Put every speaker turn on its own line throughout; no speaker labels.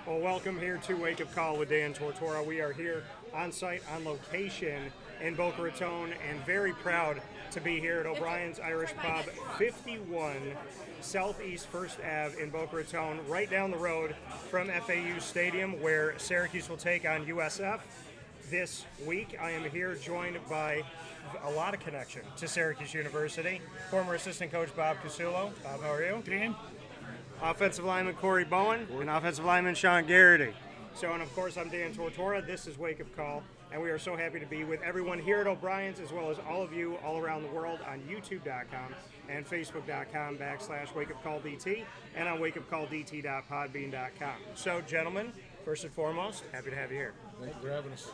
Well, welcome here to Wake Up Call with Dan Tortora. We are here on site, on location in Boca Raton, and very proud to be here at O'Brien's Irish Pub, 51 Southeast 1st Ave in Boca Raton, right down the road from FAU Stadium, where Syracuse will take on USF this week. I am here joined by a lot of connection to Syracuse University. Former Assistant Coach Bob Casullo. Bob, how are you?
Dan?
Offensive lineman Cory Bowen and offensive lineman Shawn Garrity. So, and of course, I'm Dan Tortora. This is Wake Up Call, and we are so happy to be with everyone here at O'Brien's, as well as all of you all around the world on YouTube.com and Facebook.com/WakeUpCallDT and on WakeUpCallDT.podbean.com. So, gentlemen, first and foremost, happy to have you here.
Thank you for having us.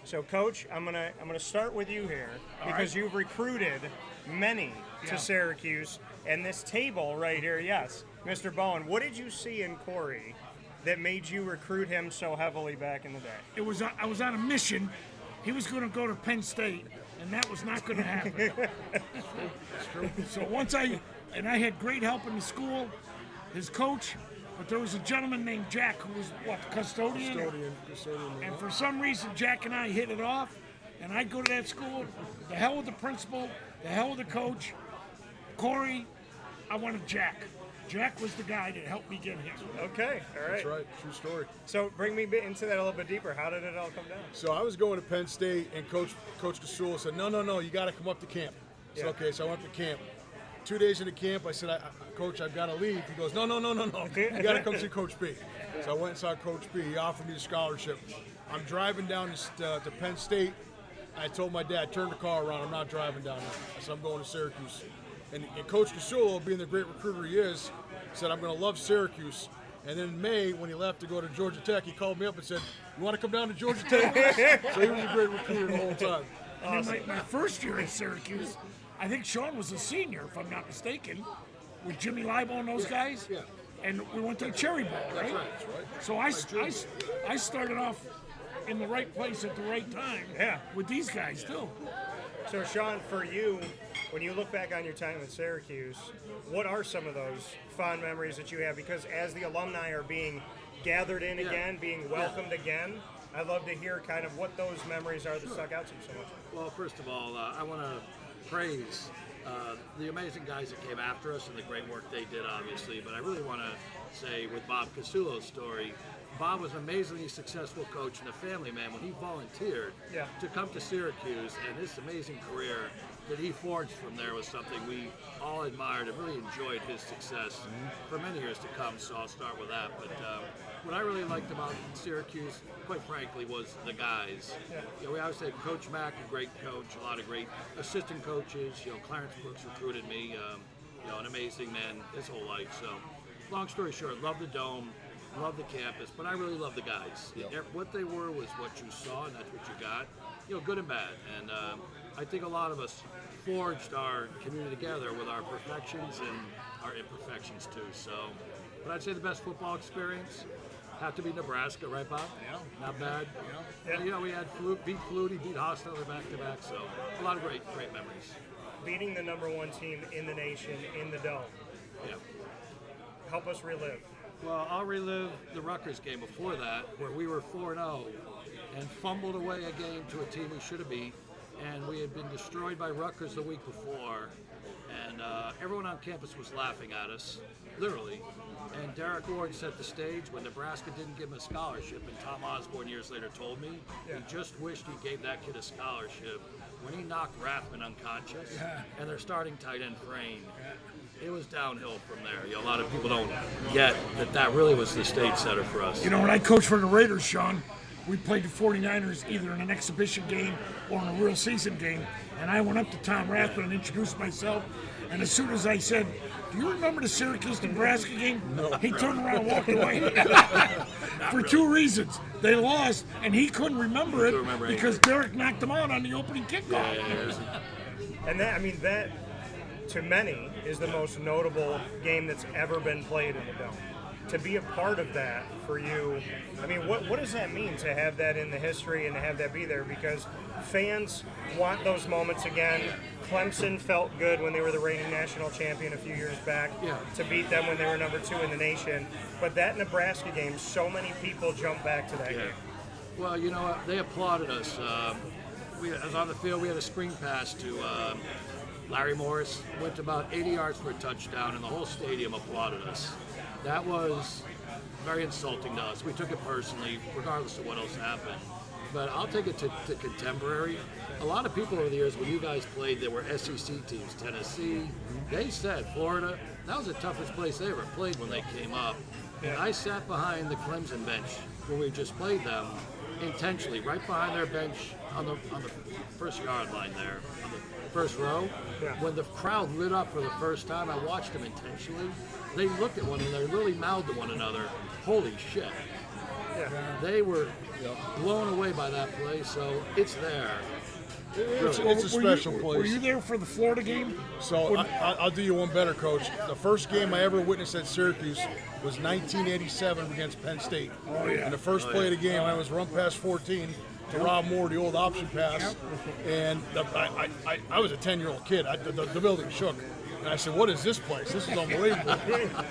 So, Coach, I'm gonna start with you here because you've recruited many to Syracuse, and this table right here, yes, Mr. Bowen. What did you see in Cory that made you recruit him so heavily back in the day?
I was on a mission. He was going to go to Penn State, and that was not going to happen. So I had great help in the school, his coach, but there was a gentleman named Jack who was, custodian? Custodian. And for some reason, Jack and I hit it off, and I'd go to that school, the hell with the principal, the hell with the coach. Cory, I wanted Jack. Jack was the guy that helped me get him.
Okay, all right.
That's right, true story.
So bring me into that a little bit deeper. How did it all come down?
So I was going to Penn State, and Coach Casullo said, no, you got to come up to camp. I said, okay, so I went to camp. 2 days into camp, I said, Coach, I've got to leave. He goes, no, you got to come see Coach B. So I went and saw Coach B. He offered me the scholarship. I'm driving down to Penn State. I told my dad, turn the car around. I'm not driving down there. I said, I'm going to Syracuse. And Coach Casullo, being the great recruiter he is, said, I'm going to love Syracuse. And then in May, when he left to go to Georgia Tech, he called me up and said, you want to come down to Georgia Tech? So he was a great recruiter the whole time.
Awesome. And my first year at Syracuse, I think Shawn was a senior, if I'm not mistaken, with Jimmy Libo and those guys.
Yeah.
And we went to the Cherry Bowl, right?
That's right.
So I started off in the right place at the right time with these guys, too.
So, Shawn, for you, when you look back on your time at Syracuse, what are some of those fond memories that you have? Because as the alumni are being gathered in again, being welcomed again, I'd love to hear kind of what those memories are that stuck out to you so much.
Well, first of all, I want to praise the amazing guys that came after us and the great work they did, obviously. But I really want to say, with Bob Casullo's story, Bob was an amazingly successful coach and a family man. When he volunteered to come to Syracuse, and his amazing career that he forged from there was something we all admired and really enjoyed his success for many years to come. So I'll start with that. But what I really liked about Syracuse, quite frankly, was the guys. You know, we always said Coach Mack, a great coach, a lot of great assistant coaches. You know, Clarence Brooks recruited me. An amazing man his whole life. So, long story short, love the Dome. Love the campus, but I really love the guys. What they were was what you saw, and that's what you got. You know, good and bad. And I think a lot of us forged our community together with our perfections and our imperfections too. So, but I'd say the best football experience had to be Nebraska, right, Bob?
Yeah.
Not bad.
Yeah.
You know, we had beat Flutie, beat Hostetler back-to-back. So, a lot of great memories.
Beating the #1 team in the nation in the Dome.
Yeah.
Help us relive.
Well, I'll relive the Rutgers game before that, where we were 4-0 and fumbled away a game to a team we should have beat, and we had been destroyed by Rutgers the week before, and everyone on campus was laughing at us, literally. And Derek Ward set the stage when Nebraska didn't give him a scholarship, and Tom Osborne years later told me he just wished he gave that kid a scholarship when he knocked Rathman unconscious and their starting tight end Frayne. It was downhill from there. You know, a lot of people don't get that really was the stage setter for us.
You know, when I coached for the Raiders, Shawn, we played the 49ers either in an exhibition game or in a real season game, and I went up to Tom Rathman and introduced myself, and as soon as I said, do you remember the Syracuse-Nebraska game? No. He turned around and walked away. For two reasons. They lost, and he couldn't remember it because Derek knocked him out on the opening kickoff.
And that, to many, is the most notable game that's ever been played in the Dome. to be a part of that for you, I mean, what does that mean to have that in the history and to have that be there? Because fans want those moments again. Clemson felt good when they were the reigning national champion a few years back to beat them when they were number 2 in the nation. But that Nebraska game, so many people jump back to that game.
Well, you know what? They applauded us. I was on the field. We had a screen pass to Larry Morris. Went about 80 yards for a touchdown, and the whole stadium applauded us. That was very insulting to us. We took it personally, regardless of what else happened. But I'll take it to contemporary. A lot of people over the years, when you guys played, there were SEC teams, Tennessee. They said Florida, that was the toughest place they ever played when they came up. And I sat behind the Clemson bench when we just played them, intentionally, right behind their bench on the first yard line there, on the first row. When the crowd lit up for the first time, I watched them intentionally. They looked at one another, really mouthed to one another, holy shit. They were blown away by that play, so it's there.
It's a special place.
Were you there for the Florida game?
So I'll do you one better, Coach. The first game I ever witnessed at Syracuse was 1987 against Penn State.
Oh, yeah.
And the first play of the game, I was run past 14 to Rob Moore, the old option pass. And I was a 10-year-old kid. The building shook. And I said, what is this place? This is unbelievable.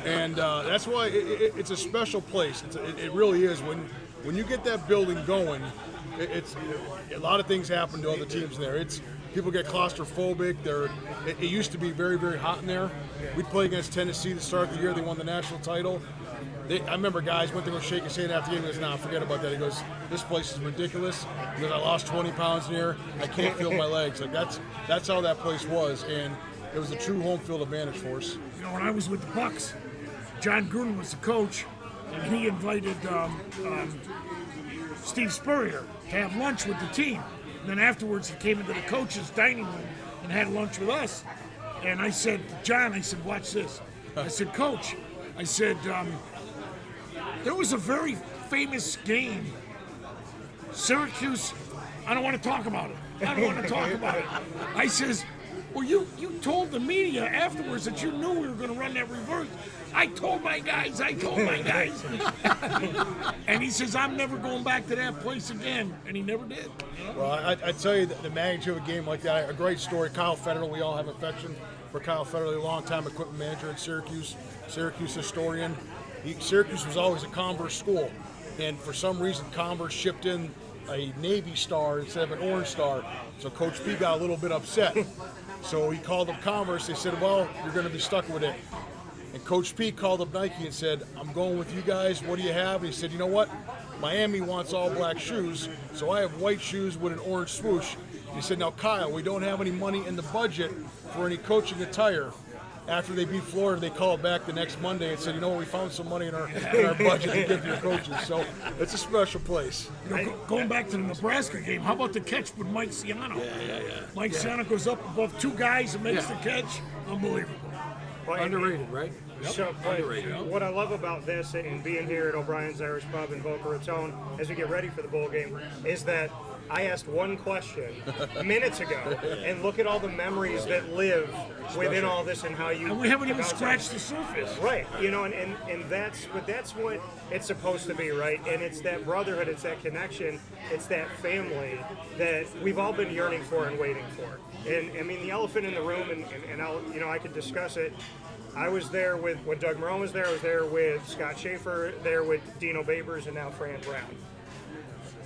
And that's why it's a special place. It really is. When you get that building going, it's a lot of things happen to other teams there. People get claustrophobic. It used to be very, very hot in there. We'd play against Tennessee to start the year. They won the national title. I remember guys went to go shake his hand after the game. He goes, "Nah, forget about that." He goes, "This place is ridiculous." He goes, "I lost 20 pounds in here. I can't feel my legs." Like that's how that place was, and it was a true home field advantage for us.
You know, when I was with the Bucks, John Gruden was the coach, and he invited Steve Spurrier to have lunch with the team. And then afterwards, he came into the coach's dining room and had lunch with us. And I said, John, watch this. I said, Coach, there was a very famous game. Syracuse, I don't want to talk about it. I says, well, you told the media afterwards that you knew we were going to run that reverse. I told my guys. And he says, I'm never going back to that place again. And he never did.
Well, I tell you, the magnitude of a game like that, a great story. Kyle Federle, we all have affection for Kyle Federle, a longtime equipment manager at Syracuse historian. Syracuse was always a Converse school. And for some reason, Converse shipped in a Navy star instead of an orange star. So Coach P got a little bit upset. So he called up Converse. They said, well, you're going to be stuck with it. And Coach P called up Nike and said, I'm going with you guys. What do you have? And he said, you know what? Miami wants all black shoes, so I have white shoes with an orange swoosh. And he said, now, Kyle, we don't have any money in the budget for any coaching attire. After they beat Florida, they called back the next Monday and said, you know what, we found some money in our budget to give your coaches. So it's a special place.
You know, going back to the Nebraska game, how about the catch with Mike Ciano?
Yeah.
Mike Ciano goes up above two guys and makes the catch. Unbelievable.
Well,
Underrated, right?
So, what I love about this and being here at O'Brien's Irish Pub in Boca Raton as we get ready for the bowl game is that I asked one question minutes ago, and look at all the memories that live within all this and how you.
And we haven't even scratched the surface.
Right, you know, and that's what it's supposed to be, right? And it's that brotherhood, it's that connection, it's that family that we've all been yearning for and waiting for. And I mean, the elephant in the room, and I could discuss it. I was there when Doug Marone was there. I was there with Scott Schaefer, there with Dino Babers, and now Fran Brown.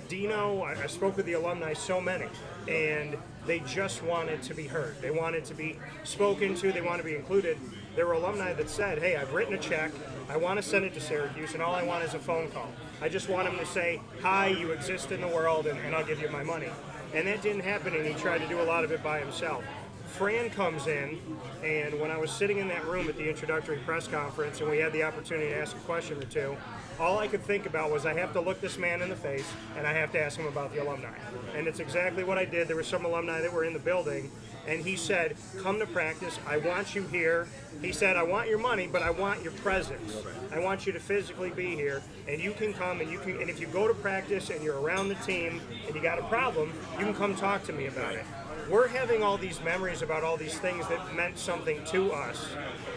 Dino, I spoke with the alumni, so many, and they just wanted to be heard. They wanted to be spoken to. They wanted to be included. There were alumni that said, hey, I've written a check. I want to send it to Syracuse, and all I want is a phone call. I just want him to say, hi, you exist in the world, and I'll give you my money. And that didn't happen, and he tried to do a lot of it by himself. Fran comes in, and when I was sitting in that room at the introductory press conference and we had the opportunity to ask a question or two, all I could think about was I have to look this man in the face and I have to ask him about the alumni. And it's exactly what I did. There were some alumni that were in the building, and he said, come to practice. I want you here. He said, I want your money, but I want your presence. I want you to physically be here, and you can come, and if you go to practice and you're around the team and you got a problem, you can come talk to me about it. We're having all these memories about all these things that meant something to us,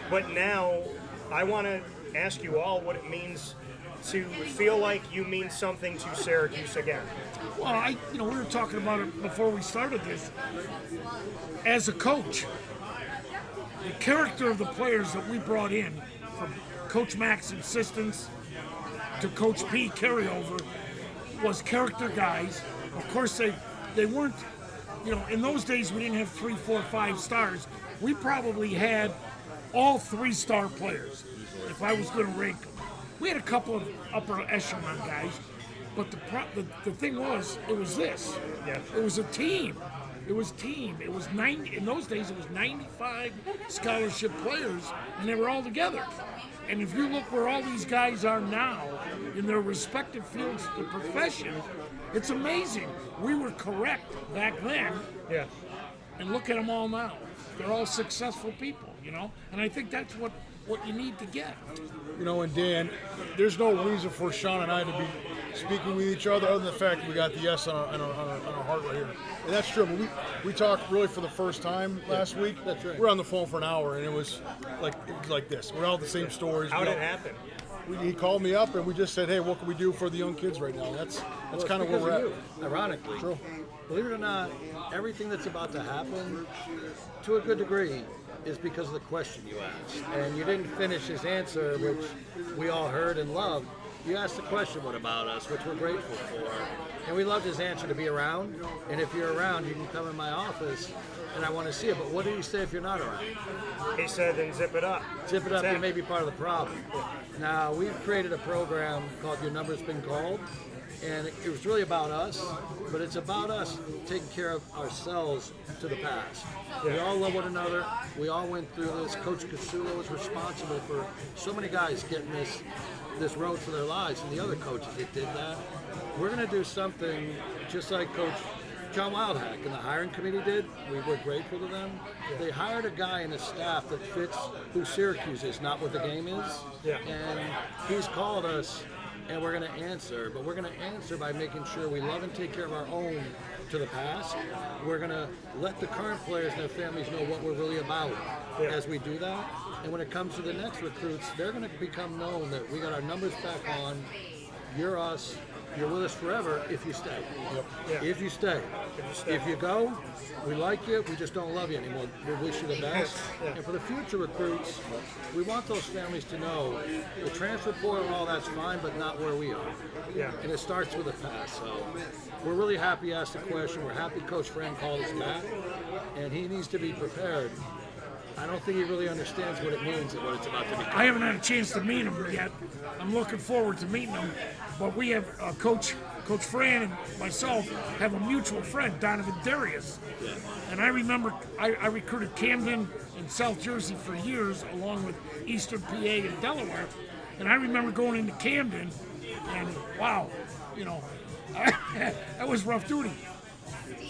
but now I want to ask you all what it means to feel like you mean something to Syracuse again.
Well, we were talking about it before we started this. As a coach, the character of the players that we brought in, from Coach Mac's assistants to Coach P carryover, was character guys. Of course, they weren't, in those days we didn't have 3, 4, 5 stars. We probably had all 3-star players, if I was going to rank them. We had a couple of upper echelon guys, but the thing was, it was this.
Yeah.
It was a team. It was team. It was 90. In those days, it was 95 scholarship players, and they were all together. And if you look where all these guys are now in their respective fields of profession, it's amazing. We were correct back then,
Yeah.
and look at them all now. They're all successful people, And I think that's what you need to get.
And Dan, there's no reason for Shawn and I to be speaking with each other than the fact that we got the yes on our heart right here. And that's true. We talked really for the first time last week.
That's right.
We were on the phone for an hour, and it was like this. We're all the same stories.
How did it happen?
He called me up, and we just said, hey, what can we do for the young kids right now? That's kind of where we're at.
Ironically,
True.
believe it or not, everything that's about to happen, to a good degree, is because of the question you asked. And you didn't finish his answer, which we all heard and loved. You asked the question, what about us, which we're grateful for. And we loved his answer, to be around. And if you're around, you can come in my office, and I want to see it. But what did he say if you're not around?
He said, then zip it up.
Zip it up, you may be part of the problem. Now, we've created a program called Your Number's Been Called. And it was really about us, but it's about us taking care of ourselves to the past. We all love one another. We all went through this. Coach Casullo was responsible for so many guys getting this road for their lives, and the other coaches that did that. We're going to do something just like Coach John Wildhack and the hiring committee did. We were grateful to them. They hired a guy in the staff that fits who Syracuse is, not what the game is.
Yeah.
And he's called us, and we're going to answer. But we're going to answer by making sure we love and take care of our own to the past. We're going to let the current players and their families know what we're really about as we do that. And when it comes to the next recruits, they're going to become known that we got our numbers back on. You're us. You're with us forever if you stay.
Yep.
Yeah.
If you stay. If you go, we like you, we just don't love you anymore. We wish you the best.
Yeah.
And for the future recruits, we want those families to know the transfer portal and all that's fine, but not where we are.
Yeah.
And it starts with the past. So we're really happy you asked the question. We're happy Coach Fran called us back. And he needs to be prepared. I don't think he really understands what it means and what it's about to become.
I haven't had a chance to meet him yet. I'm looking forward to meeting him. But we have Coach Fran and myself have a mutual friend, Donovan Darius.
Yeah.
And I remember I recruited Camden and South Jersey for years, along with Eastern PA and Delaware. And I remember going into Camden, and wow, that was rough duty.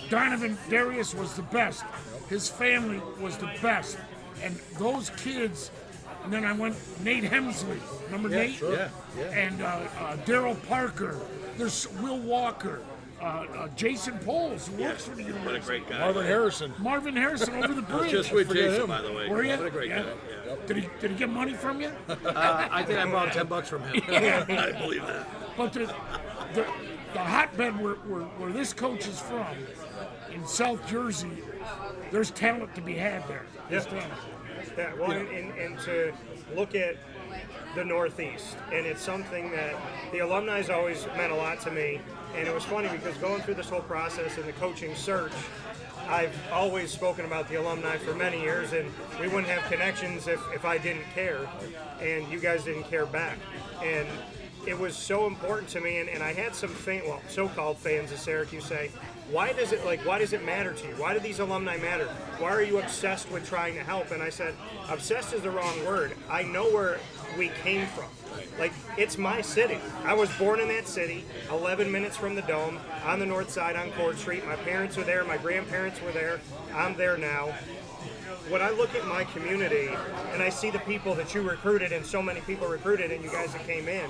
Donovan Darius was the best. His family was the best. And those kids, and then I went, Nate Hemsley, remember Nate?
Sure. Yeah.
And Daryl Parker, there's Will Walker, Jason Poles, who works for the
What a
university.
great guy.
Marvin Harrison.
Over the
I was
bridge.
just with
Forget
Jason,
him.
by the way.
Were you?
What a great
Yeah.
guy. Yeah.
Did he get money from you?
I think I borrowed $10 from him. I believe that.
But the hotbed where this coach is from, in South Jersey, there's talent to be had there. There's talent.
Yeah, well, and to look at the Northeast, and it's something that the alumni has always meant a lot to me. And it was funny because going through this whole process in the coaching search, I've always spoken about the alumni for many years, and we wouldn't have connections if I didn't care, and you guys didn't care back. And it was so important to me, and I had some so-called fans of Syracuse say, why does it matter to you? Why do these alumni matter? Why are you obsessed with trying to help? And I said, obsessed is the wrong word. I know where we came from. Like, it's my city. I was born in that city, 11 minutes from the Dome, on the north side on Court Street. My parents were there, my grandparents were there. I'm there now. When I look at my community and I see the people that you recruited and so many people recruited and you guys that came in,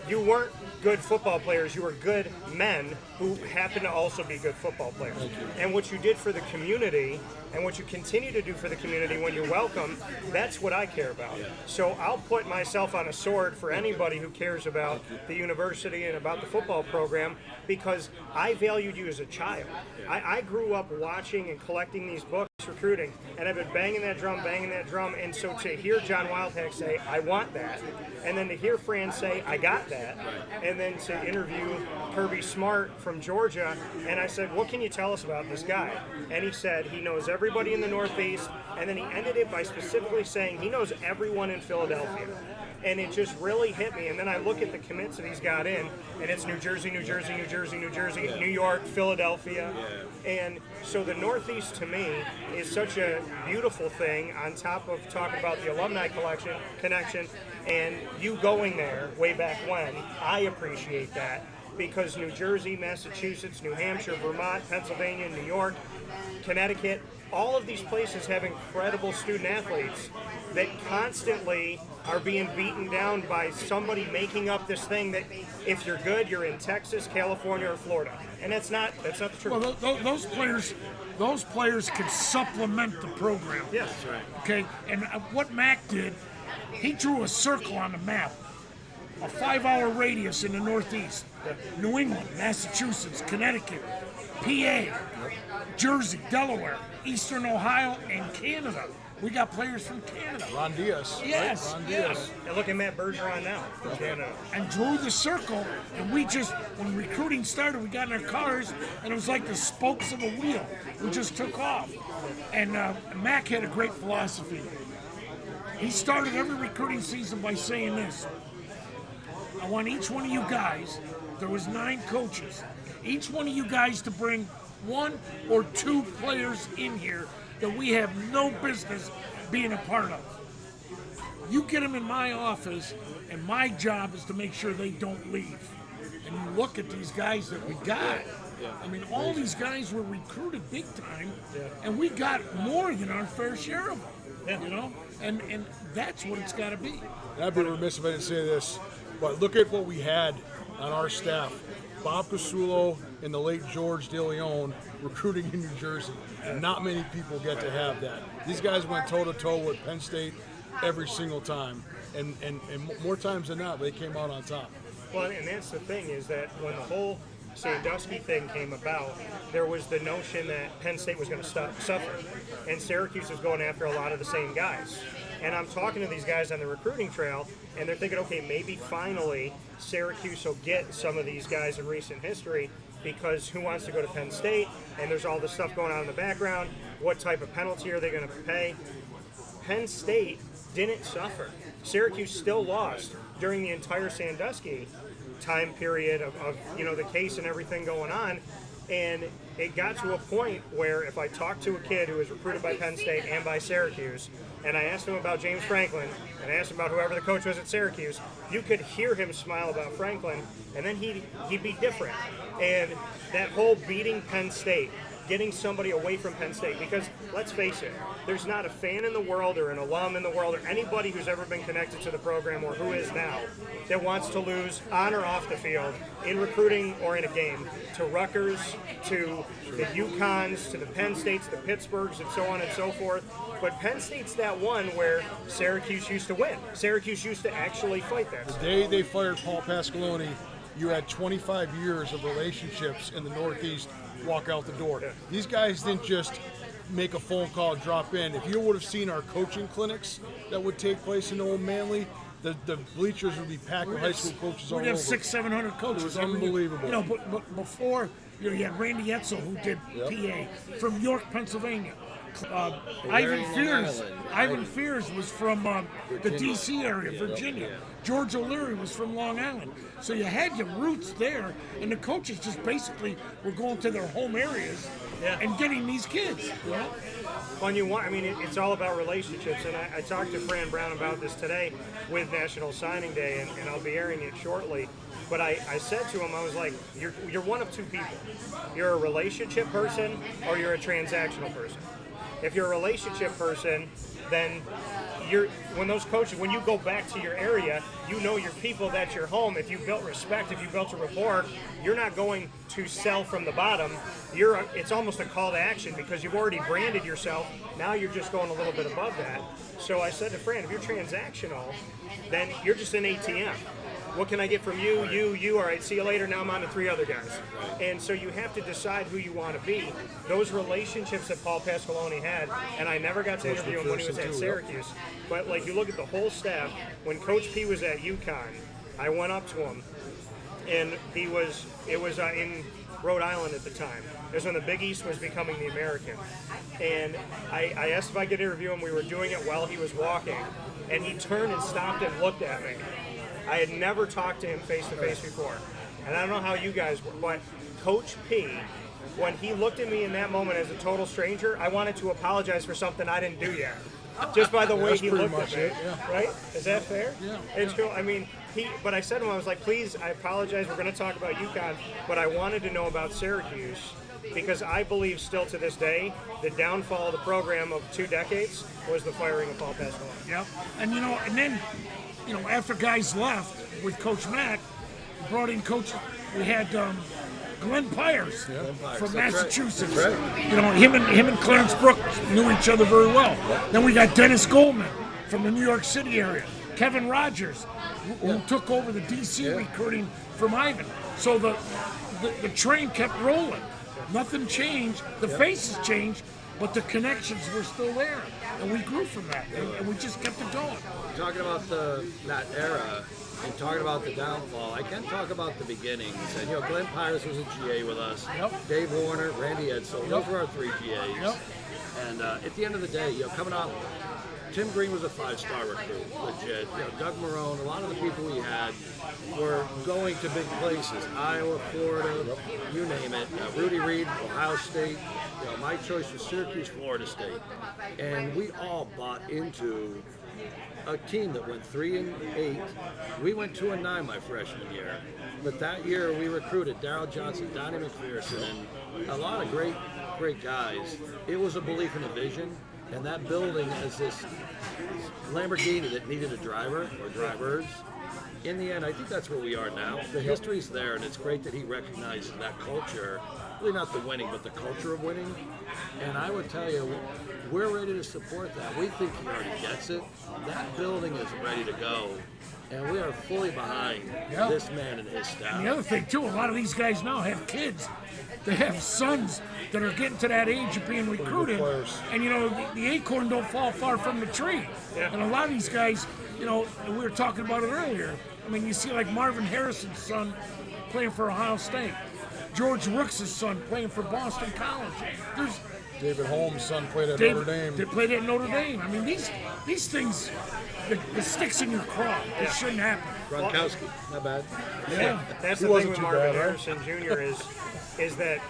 you weren't good football players, you were good men who happen to also be good football players. And what you did for the community and what you continue to do for the community when you're welcome, that's what I care about. So I'll put myself on a sword for anybody who cares about the university and about the football program, because I valued you as a child. I grew up watching and collecting these books, recruiting, and I've been banging that drum, and so to hear John Wildhack say, I want that, and then to hear Fran say, I got that, and then to interview Kirby Smart from Georgia, and I said, what can you tell us about this guy? And he said he knows everybody in the Northeast, and then he ended it by specifically saying he knows everyone in Philadelphia. And it just really hit me. And then I look at the commits that he's got in, and it's New Jersey, New York, Philadelphia. And so the Northeast, to me, is such a beautiful thing, on top of talking about the alumni connection, and you going there way back when. I appreciate that, because New Jersey, Massachusetts, New Hampshire, Vermont, Pennsylvania, New York, Connecticut, all of these places have incredible student athletes that constantly are being beaten down by somebody making up this thing that if you're good, you're in Texas, California, or Florida, and that's not the truth.
Well, those players can supplement the program.
Yes, that's right.
Okay, and what Mac did, he drew a circle on the map, a 5-hour radius in the Northeast, New England, Massachusetts, Connecticut, PA, Jersey, Delaware, Eastern Ohio, and Canada. We got players from Canada.
Ron Diaz.
Yes.
Ron
yes.
Diaz.
And look at Matt Bergeron now from Canada.
And drew the circle, and we just, when recruiting started, we got in our cars, and it was like the spokes of a wheel. We just took off. And Mac had a great philosophy. He started every recruiting season by saying this: I want each one of you guys, there was 9 coaches, each one of you guys to bring 1 or 2 players in here that we have no business being a part of. You get them in my office, and my job is to make sure they don't leave. And you look at these guys that we got. I mean, all these guys were recruited big time, and we got more than our fair share of them. You know, and that's what it's got to be.
I'd be remiss if I didn't say this, but look at what we had on our staff. Bob Casullo and the late George DeLeon recruiting in New Jersey. Not many people get to have that. These guys went toe-to-toe with Penn State every single time, and more times than not, they came out on top.
Well, and that's the thing, is that when the whole Sandusky thing came about, there was the notion that Penn State was going to suffer, and Syracuse was going after a lot of the same guys. And I'm talking to these guys on the recruiting trail, and they're thinking, okay, maybe finally Syracuse will get some of these guys in recent history, because who wants to go to Penn State? And there's all this stuff going on in the background. What type of penalty are they going to pay? Penn State didn't suffer. Syracuse still lost during the entire Sandusky time period of the case and everything going on. And it got to a point where if I talked to a kid who was recruited by Penn State and by Syracuse, and I asked him about James Franklin, and I asked him about whoever the coach was at Syracuse, you could hear him smile about Franklin, and then he'd be different. And that whole beating Penn State, getting somebody away from Penn State, because let's face it, there's not a fan in the world or an alum in the world or anybody who's ever been connected to the program or who is now that wants to lose on or off the field in recruiting or in a game to Rutgers, to the UConns, to the Penn States, the Pittsburghs, and so on and so forth. But Penn State's that one where Syracuse used to win. Syracuse used to actually fight that.
The day they fired Paul Pasqualoni, you had 25 years of relationships in the Northeast walk out the door.
Yeah.
These guys didn't just make a phone call, drop in. If you would have seen our coaching clinics that would take place in Old Manly, the bleachers would be packed with high school coaches all over.
We'd have 600-700 coaches.
It was unbelievable.
You know, but before, you had Randy Etzel, who did PA from York, Pennsylvania. Ivan Fears was from the D.C. area, Virginia. George O'Leary was from Long Island. So you had your roots there, and the coaches just basically were going to their home areas and getting these kids. You know?
It's all about relationships, and I talked to Fran Brown about this today with National Signing Day, and I'll be airing it shortly. But I said to him, I was like, you're one of 2 people. You're a relationship person or you're a transactional person. If you're a relationship person, then when those coaches, when you go back to your area, you know your people, that's your home. If you built respect, if you built a rapport, you're not going to sell from the bottom. It's almost a call to action because you've already branded yourself. Now you're just going a little bit above that. So I said to Fran, if you're transactional, then you're just an ATM. What can I get from you? You. All right, see you later. Now I'm on to 3 other guys. And so you have to decide who you want to be. Those relationships that Paul Pasqualoni had, and I never got to interview him when he was at Syracuse, but like you look at the whole staff, when Coach P was at UConn, I went up to him, and it was in Rhode Island at the time. It was when the Big East was becoming the American. And I asked if I could interview him. We were doing it while he was walking, and he turned and stopped and looked at me. I had never talked to him face-to-face before. And I don't know how you guys were, but Coach P, when he looked at me in that moment as a total stranger, I wanted to apologize for something I didn't do yet. Just by the way he looked at me, right? Is that fair?
Yeah.
It's cool. I mean, but I said to him, I was like, please, I apologize. We're going to talk about UConn, but I wanted to know about Syracuse because I believe still to this day, the downfall of the program of 2 decades was the firing of Paul Pasqualoni.
Yep. And then after guys left with Coach Mack, we brought in Coach. We had Glenn Pyers from Massachusetts.
That's right.
Him and Clarence Brooks knew each other very well. Then we got Dennis Goldman from the New York City area. Kevin Rogers, who took over the DC recruiting from Ivan. So the train kept rolling. Nothing changed. The faces changed, but the connections were still there, and we grew from that, and we just kept it going.
Talking about that era and talking about the downfall, I can talk about the beginnings. And Glenn Pyers was a GA with us.
Yep.
Dave Warner, Randy Edsel, those were our 3 GAs.
Yep.
And at the end of the day, coming out, Tim Green was a 5-star recruit, legit. Doug Marone, a lot of the people we had were going to big places, Iowa, Florida, you name it. Rudy Reed, Ohio State. My choice was Syracuse, Florida State. And we all bought into a team that went 3-8. We went 2-9 my freshman year. But that year we recruited Darryl Johnson, Donnie McPherson, and a lot of great guys. It was a belief in a vision. And that building has this Lamborghini that needed a driver or drivers. In the end, I think that's where we are now. The history's there, and it's great that he recognizes that culture. Really not the winning, but the culture of winning. And I would tell you, we're ready to support that. We think he already gets it. That building is ready to go. And we are fully behind this man and his staff.
And the other thing, too, a lot of these guys now have kids. They have sons that are getting to that age of being recruited. And, the acorn don't fall far from the tree. Yeah. And a lot of these guys, we were talking about it earlier. I mean, you see like Marvin Harrison's son playing for Ohio State. George Rooks' son playing for Boston College. There's
David Holmes' son played at Notre Dame.
They played at Notre Dame. I mean, these things, the sticks in your craw. It shouldn't happen.
Gronkowski, not bad.
Yeah.
That's the thing with Marvin Harrison Jr. is that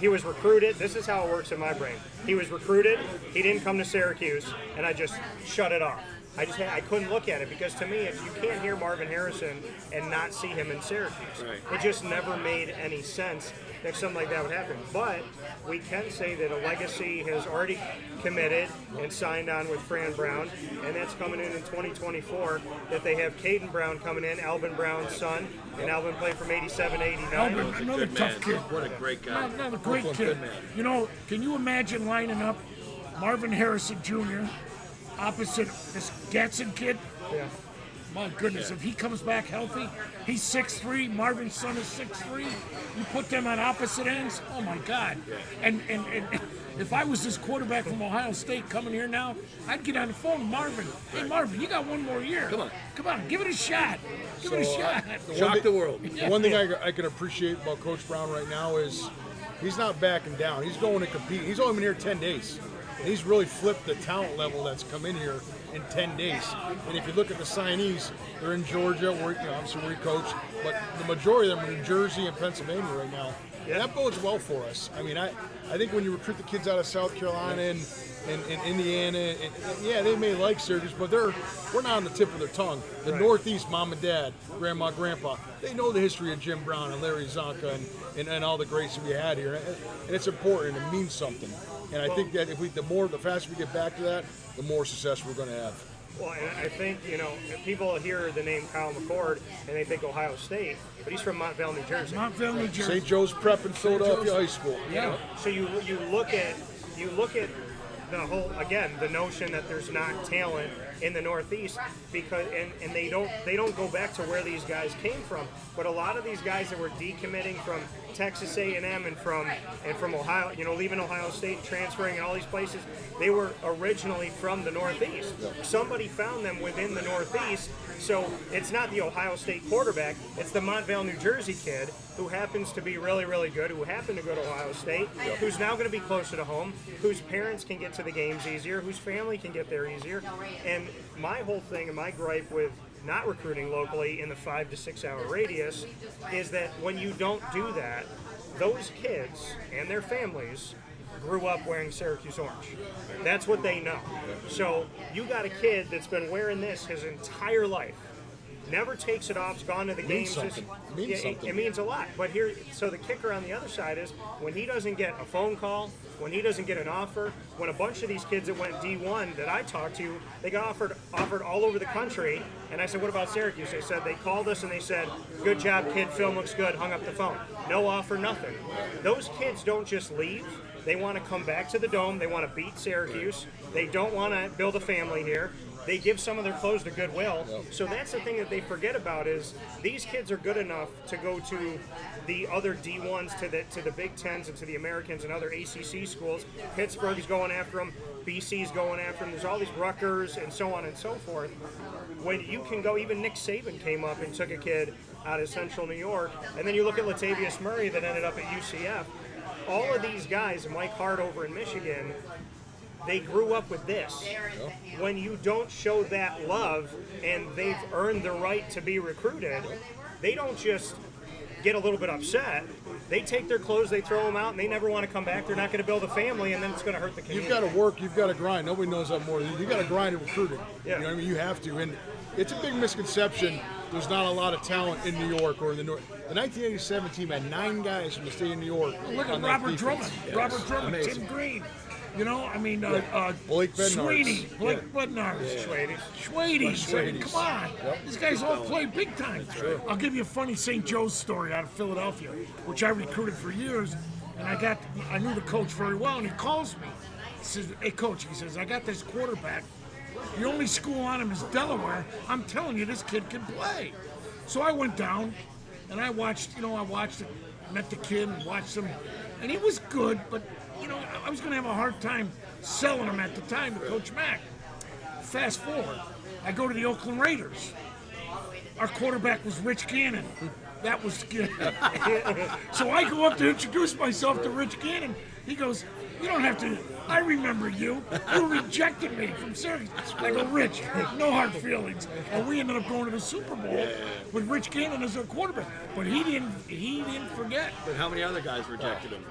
he was recruited. This is how it works in my brain. He was recruited. He didn't come to Syracuse, and I just shut it off. I couldn't look at it because to me, you can't hear Marvin Harrison and not see him in Syracuse.
Right.
It just never made any sense that something like that would happen. But we can say that a legacy has already committed and signed on with Fran Brown, and that's coming in 2024, that they have Caden Brown coming in, Alvin Brown's son, and Alvin played from 87, 89.
Alvin, another tough kid.
What a great guy.
Another great kid. Can you imagine lining up Marvin Harrison Jr. opposite this Gatson kid?
Yeah.
My goodness, if he comes back healthy, he's 6'3", Marvin's son is 6'3". You put them on opposite ends, oh my God. And if I was this quarterback from Ohio State coming here now, I'd get on the phone with Marvin. Hey Marvin, you got one more year. Come on, give it a shot. Give it a shot.
Shock the world.
The one thing I can appreciate about Coach Brown right now is he's not backing down. He's going to compete. He's only been here 10 days. And he's really flipped the talent level that's come in here in 10 days. And if you look at the signees, they're in Georgia, where obviously where he coached, but the majority of them are in Jersey and Pennsylvania right now. And that bodes well for us. I mean, I think when you recruit the kids out of South Carolina and Indiana, and yeah, they may like Syracuse, but we're not on the tip of their tongue. The Northeast, mom and dad, grandma, grandpa, they know the history of Jim Brown and Larry Zonka and all the greats we had here. And it's important. It means something. And I think that the faster we get back to that, the more success we're going to have.
Well, and I think, people hear the name Kyle McCord and they think Ohio State, but he's from Montvale, New Jersey.
Montvale, New Jersey.
St. Joe's Prep in Philadelphia High School.
Yeah.
So you look at the whole, again, the notion that there's not talent in the Northeast because and they don't go back to where these guys came from. But a lot of these guys that were decommitting from Texas A&M and from Ohio, leaving Ohio State, transferring in all these places, they were originally from the Northeast. Somebody found them within the Northeast. So it's not the Ohio State quarterback, it's the Montvale, New Jersey kid who happens to be really, really good, who happened to go to Ohio State, who's now going to be closer to home, whose parents can get to the games easier, whose family can get there easier. And my whole thing and my gripe with not recruiting locally in the 5 to 6 hour radius is that when you don't do that, those kids and their families grew up wearing Syracuse Orange. That's what they know. So you got a kid that's been wearing this his entire life, never takes it off, has gone to the games. It means a lot. But so the kicker on the other side is when he doesn't get a phone call, when he doesn't get an offer, when a bunch of these kids that went D1 that I talked to, they got offered all over the country. And I said, what about Syracuse? They said, they called us and they said, good job, kid, film looks good, hung up the phone. No offer, nothing. Those kids don't just leave. They want to come back to the Dome. They want to beat Syracuse. They don't want to build a family here. They give some of their clothes to Goodwill. So that's the thing that they forget about is these kids are good enough to go to the other D1s, to the Big Tens and to the Americans and other ACC schools. Pittsburgh's going after them. BC's going after them. There's all these Rutgers and so on and so forth. When you can go, even Nick Saban came up and took a kid out of Central New York. And then you look at Latavius Murray that ended up at UCF. All of these guys, Mike Hart over in Michigan, they grew up with this. When you don't show that love and they've earned the right to be recruited, they don't just get a little bit upset. They take their clothes, they throw them out, and they never want to come back. They're not going to build a family, and then it's going to hurt the community.
You've got to work, you've got to grind. Nobody knows that more than you. You've got to grind in recruiting.
Yeah.
You know what I mean? You have to. And it's a big misconception there's not a lot of talent in New York or in the North. The 1987 team had 9 guys from the state of New York.
Look at Robert Drummond. Yes. Robert Drummond,
Amazing.
Tim Green. Blake
Bednarz.
Sweeney, Blake Bednarz. Schwady. Come on. These guys all play big time. I'll give you a funny St. Joe's story out of Philadelphia, which I recruited for years, and I knew the coach very well, and he calls me. He says, hey, coach, he says, I got this quarterback. The only school on him is Delaware. I'm telling you, this kid can play. So I went down, and I watched it, met the kid and watched him, and he was good, but I was going to have a hard time selling him at the time to Coach Mack. Fast forward, I go to the Oakland Raiders. Our quarterback was Rich Gannon. That was good. So I go up to introduce myself to Rich Gannon. He goes, you don't have to, I remember you. You rejected me from Syracuse. I go, Rich, no hard feelings. And we ended up going to the Super Bowl with Rich Gannon as our quarterback. But he didn't forget.
But how many other guys rejected him?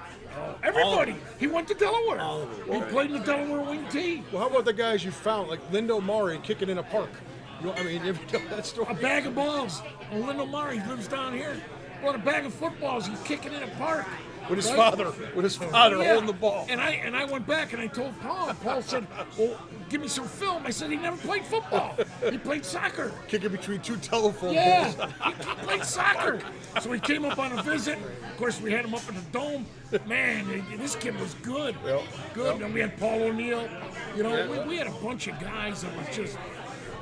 Everybody. He went to Delaware. He played in the Delaware wing team.
Well, how about the guys you found, like Lindo Murray kicking in a park? If you know that story.
A bag of balls. And Lindo Murray lives down here. Brought a bag of footballs. He's kicking in a park.
With his father holding the ball.
And I went back and I told Paul. Paul said, well, give me some film. I said, he never played football. He played soccer.
Kicking between 2 telephone
poles.
Yeah,
he played soccer. So he came up on a visit. Of course, we had him up in the Dome. Man, this kid was good. Good. And we had Paul O'Neill. We had a bunch of guys that was just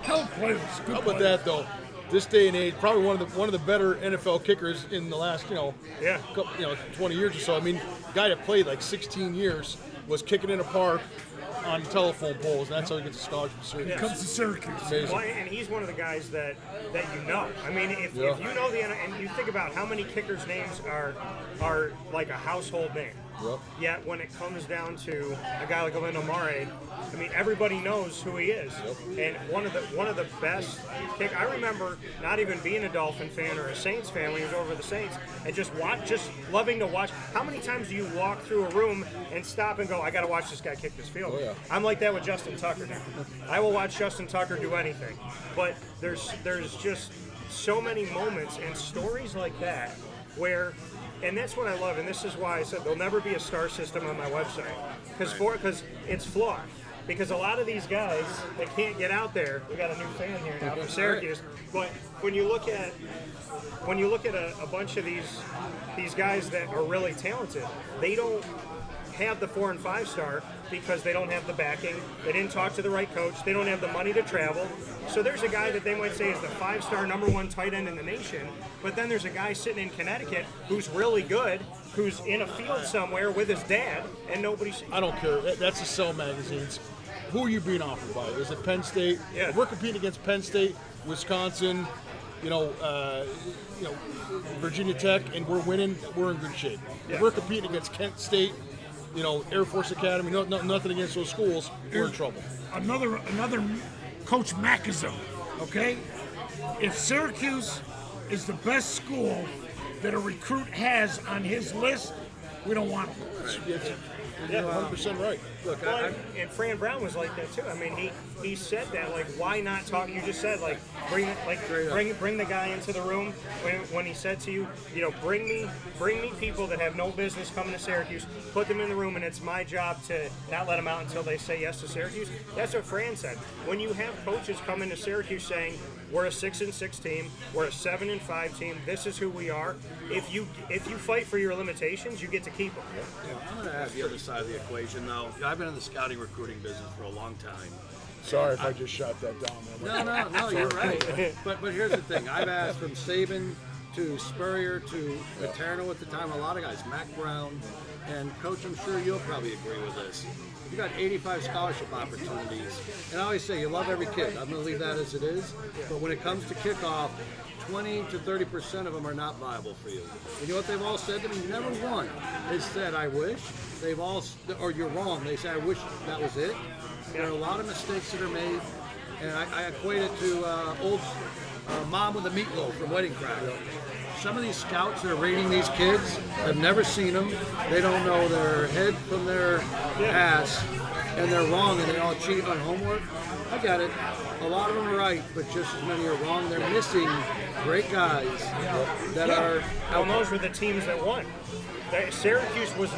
hell players. Good
How about that, though? This day and age, probably one of the better NFL kickers in the last 20 years or so. I mean, the guy that played like 16 years was kicking in a park on telephone poles, and that's how he gets a scholarship to Syracuse.
He comes to Syracuse.
Amazing.
Well, and he's one of the guys that you know. I mean, if you know and you think about how many kickers' names are like a household name. Yet when it comes down to a guy like Lindo Murray, I mean, everybody knows who he is. And one of the best kick. I remember not even being a Dolphin fan or a Saints fan when he was over the Saints, and just loving to watch. How many times do you walk through a room and stop and go, I got to watch this guy kick this field? I'm like that with Justin Tucker now. I will watch Justin Tucker do anything. But there's just so many moments and stories like that where, and that's what I love, and this is why I said there'll never be a star system on my website, because it's flawed. Because a lot of these guys that can't get out there, we got a new fan here now from Syracuse. But when you look at a bunch of these guys that are really talented, they don't have the 4 and 5 star because they don't have the backing. They didn't talk to the right coach. They don't have the money to travel. So there's a guy that they might say is the 5-star #1 tight end in the nation, but then there's a guy sitting in Connecticut who's really good, who's in a field somewhere with his dad, and nobody sees.
I don't care. That's the Cell magazines. Who are you being offered by? Is it Penn State?
Yeah.
If we're competing against Penn State, Wisconsin, Virginia Tech, and we're winning, we're in good shape.
Yeah.
If we're competing against Kent State, Air Force Academy, nothing against those schools, we're in trouble.
Another Coach Macazone, okay? If Syracuse is the best school that a recruit has on his list, we don't want him.
You're 100% right.
Look,
Well, and Fran Brown was like that too. I mean, he said that, like, why not talk? You just said, like, bring the guy into the room when he said to you, bring me people that have no business coming to Syracuse, put them in the room, and it's my job to not let them out until they say yes to Syracuse. That's what Fran said. When you have coaches come into Syracuse saying, we're a 6-6 team, we're a 7-5 team, this is who we are. If you fight for your limitations, you get to keep them.
I'm going to have the other side of the equation, though. I've been in the scouting recruiting business for a long time.
Sorry if I just shot that down.
No, you're right. But here's the thing. I've asked from Saban to Spurrier to Paterno at the time, a lot of guys, Mac Brown, and Coach, I'm sure you'll probably agree with this. You got 85 scholarship opportunities. And I always say you love every kid. I'm going to leave that as it is. But when it comes to kickoff, 20 to 30% of them are not viable for you. You know what they've all said to me? Never one has said, I wish. They've all, or you're wrong. They say, I wish that was it. There are a lot of mistakes that are made. And I equate it to old mom with a meatloaf from Wedding Cracker. Some of these scouts that are rating these kids have never seen them. They don't know their head from their ass, and they're wrong, and they all cheat on homework. I got it. A lot of them are right, but just as many are wrong. They're missing great guys that are.
Well, those were the teams that won. Syracuse was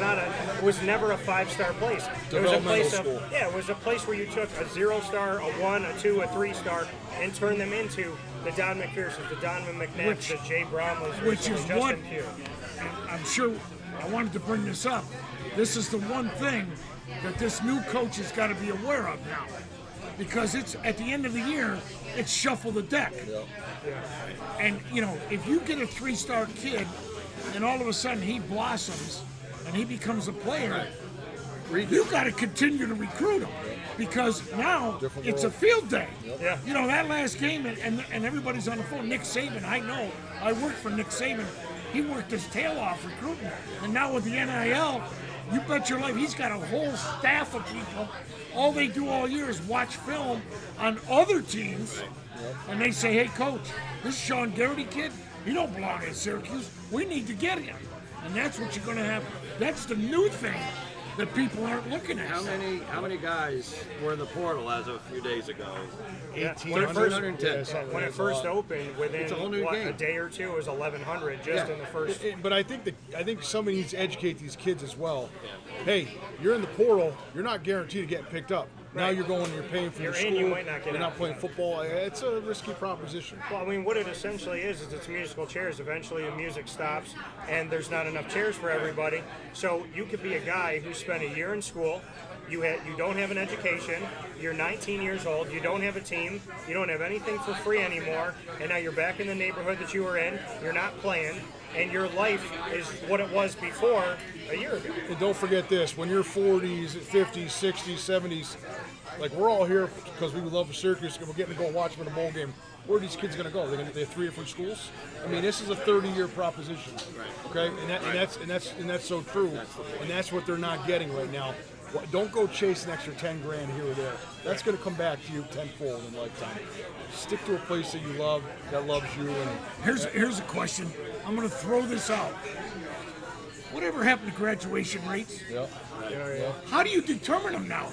never a 5-star place. It was a place it was a place where you took a 0-star, a 1, a 2, a 3-star, and turned them into the Don McPhersons, the Donovan McNabs, the Jay Bromleys,
which is
Justin
what
Pugh.
I'm sure I wanted to bring this up. This is the one thing that this new coach has got to be aware of now, because it's at the end of the year, it's shuffle the deck. And if you get a 3-star kid, and all of a sudden he blossoms and he becomes a player, you got to continue to recruit him, because now it's a field day.
Yeah.
That last game, and everybody's on the phone. Nick Saban, I know. I worked for Nick Saban. He worked his tail off recruiting. And now with the NIL, you bet your life he's got a whole staff of people. All they do all year is watch film on other teams, and they say, hey, coach, this Shawn Garrity kid, he don't belong at Syracuse. We need to get him. And that's what you're going to have. That's the new thing that people aren't looking at.
How many guys were in the portal as of a few days ago?
1,810.
When it first opened, within
It's a whole new game.
a day or two, it was 1,100 just in the first.
But I think somebody needs to educate these kids as well. Hey, you're in the portal. You're not guaranteed to get picked up. Now you're going and you're paying for your
You're
school.
in, you might not get
You're
out.
not playing football. It's a risky proposition.
Well, I mean, what it essentially is it's musical chairs. Eventually, the music stops, and there's not enough chairs for everybody. So you could be a guy who spent a year in school. You don't have an education. You're 19 years old. You don't have a team. You don't have anything for free anymore. And now you're back in the neighborhood that you were in. You're not playing, and your life is what it was before a year ago.
And don't forget this: when you're 40s, 50s, 60s, 70s, like we're all here because we love Syracuse and we're getting to go watch them in a bowl game. Where are these kids going to go? They have 3 different schools. I mean, this is a 30-year proposition. Okay, and that's so true. And that's what they're not getting right now. Don't go chase an extra 10 grand here or there. That's going to come back to you tenfold in a lifetime. Stick to a place that you love, that loves you. And
Here's a question. I'm going to throw this out. Whatever happened to graduation rates? How do you determine them now?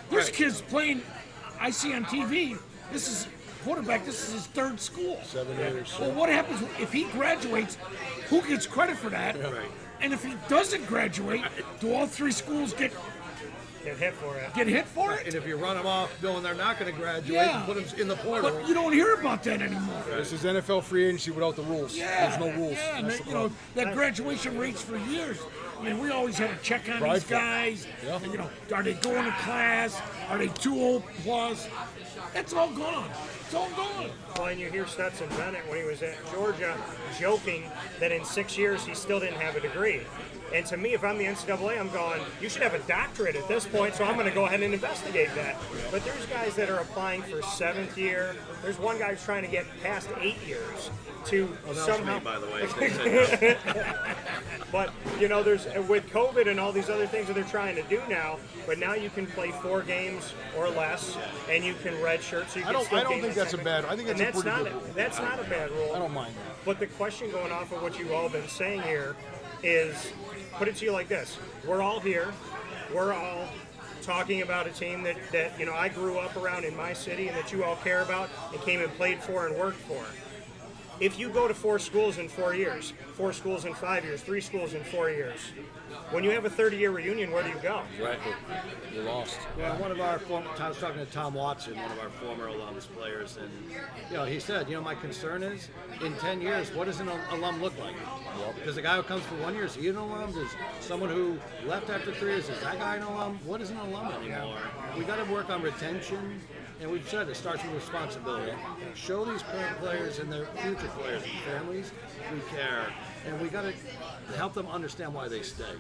There's kids playing, I see on TV, this is quarterback. This is his third school.
7 years.
Well, what happens if he graduates? Who gets credit for that?
Right.
And if he doesn't graduate, do all 3 schools get
hit for it.
hit for it?
And if you run them off knowing they're not going to graduate
Yeah.
and put them in the portal,
But you don't hear about that anymore.
This is NFL free agency without the rules. There's no rules.
Yeah, and
That's
they,
the
you know,
problem.
that graduation rates for years. I mean, we always had to check on these
Prideful.
guys.
Yeah.
And, you know, are they going to class? Are they too old plus? That's all gone. It's all gone.
Well, and you hear Stetson Bennett when he was at Georgia joking that in 6 years he still didn't have a degree. And to me, if I'm the NCAA, I'm going, you should have a doctorate at this point, so I'm going to go ahead and investigate that. But there's guys that are applying for 7th year. There's one guy who's trying to get past 8 years to
that was
somehow.
me, by the way. They said no.
But, you know, there's with COVID and all these other things that they're trying to do now, but now you can play 4 games or less, and you can redshirt, so you can still
I don't
gain
think
the
that's a
technical-
bad. I think
and
that's a pretty
not
good rule.
That's not a bad rule.
I don't mind that.
But the question going off of what you've all been saying here is, put it to you like this. We're all here. We're all talking about a team that you know, I grew up around in my city and that you all care about and came and played for and worked for. If you go to 4 schools in 4 years, 4 schools in 5 years, 3 schools in 4 years, when you have a 30-year reunion, where do you go?
Right.
You're lost.
Yeah, one of our I was talking to Tom Watson, one of our former alums players, and you know, he said, you know, my concern is in 10 years, what does an alum look like? Does a guy who comes for 1 year, is he an alum? Does someone who left after 3 years, is that guy an alum? What is an alum anymore? We got to work on retention. And we've said it starts with responsibility. Show these current players and their future players and families we care, and we got to help them understand why they stay.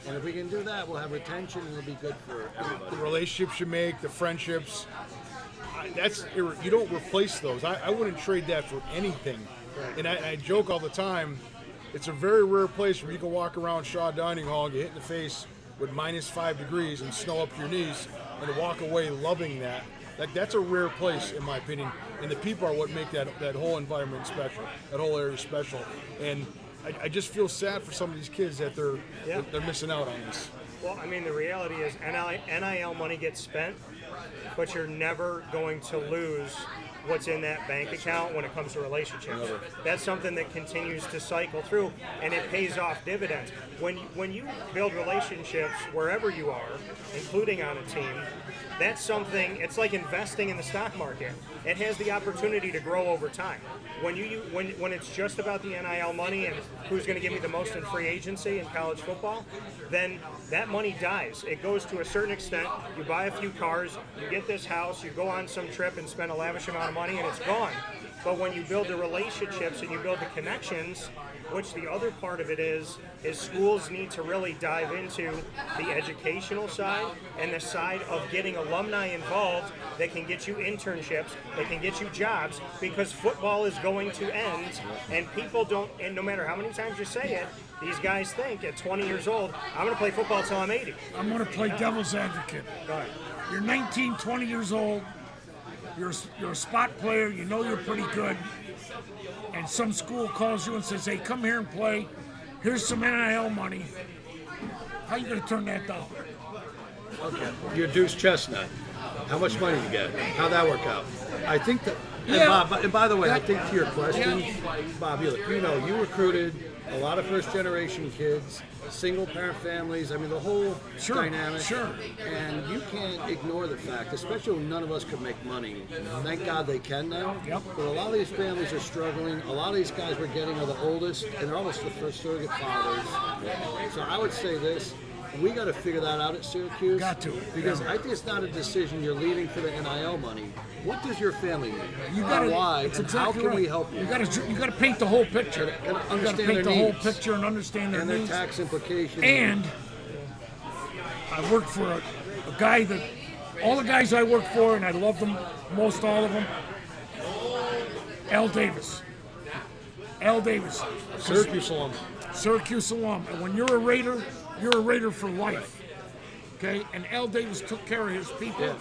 And if we can do that, we'll have retention, and it'll be good for everybody.
The relationships you make, the friendships. You don't replace those. I wouldn't trade that for anything. And I joke all the time. It's a very rare place where you can walk around Shaw Dining Hall and get hit in the face with -5 degrees and snow up to your knees, and to walk away loving that. That's a rare place, in my opinion, and the people are what make that whole environment special, that whole area special. And I just feel sad for some of these kids that they're missing out on this.
Well, I mean, the reality is NIL money gets spent, but you're never going to lose what's in that bank account when it comes to relationships. That's something that continues to cycle through, and it pays off dividends. When you build relationships wherever you are, including on a team, that's something. It's like investing in the stock market. It has the opportunity to grow over time. When it's just about the NIL money and who's going to give me the most in free agency in college football, then that money dies. It goes to a certain extent. You buy a few cars, you get this house, you go on some trip and spend a lavish amount of money, and it's gone. But when you build the relationships and you build the connections, which the other part of it is schools need to really dive into the educational side and the side of getting alumni involved that can get you internships, that can get you jobs, because football is going to end, and people don't, and no matter how many times you say it, these guys think at 20 years old, I'm going to play football till I'm 80.
I'm going to play devil's advocate.
Go ahead.
You're 19, 20 years old. You're a spot player. You know you're pretty good. And some school calls you and says, hey, come here and play. Here's some NIL money. How are you going to turn that down?
Okay. You're Deuce Chestnut. How much money do you get? How'd that work out? I think that.
Yeah.
And by the way, I think to your question, Bob, you recruited a lot of first-generation kids, single-parent families. I mean, the whole dynamic.
Sure.
And you can't ignore the fact, especially when none of us could make money. Thank God they can now.
Yep.
But a lot of these families are struggling. A lot of these guys we're getting are the oldest, and they're almost the first surrogate fathers. So I would say this. We got to figure that out at Syracuse.
Got to.
Because I think it's not a decision you're leaving for the NIL money. What does your family need?
You got to.
Why?
It's
And
exactly
how can
right.
we help you?
You got to paint the whole picture.
Gotta
You got to
understand
paint the
their
whole
needs.
picture and understand their
And their
needs.
tax implications.
And I work for a guy that all the guys I work for, and I love them, most all of them. Al Davis.
Syracuse alum.
Syracuse alum. And when you're a Raider for life. Okay? And Al Davis took care of his people.
Yeah.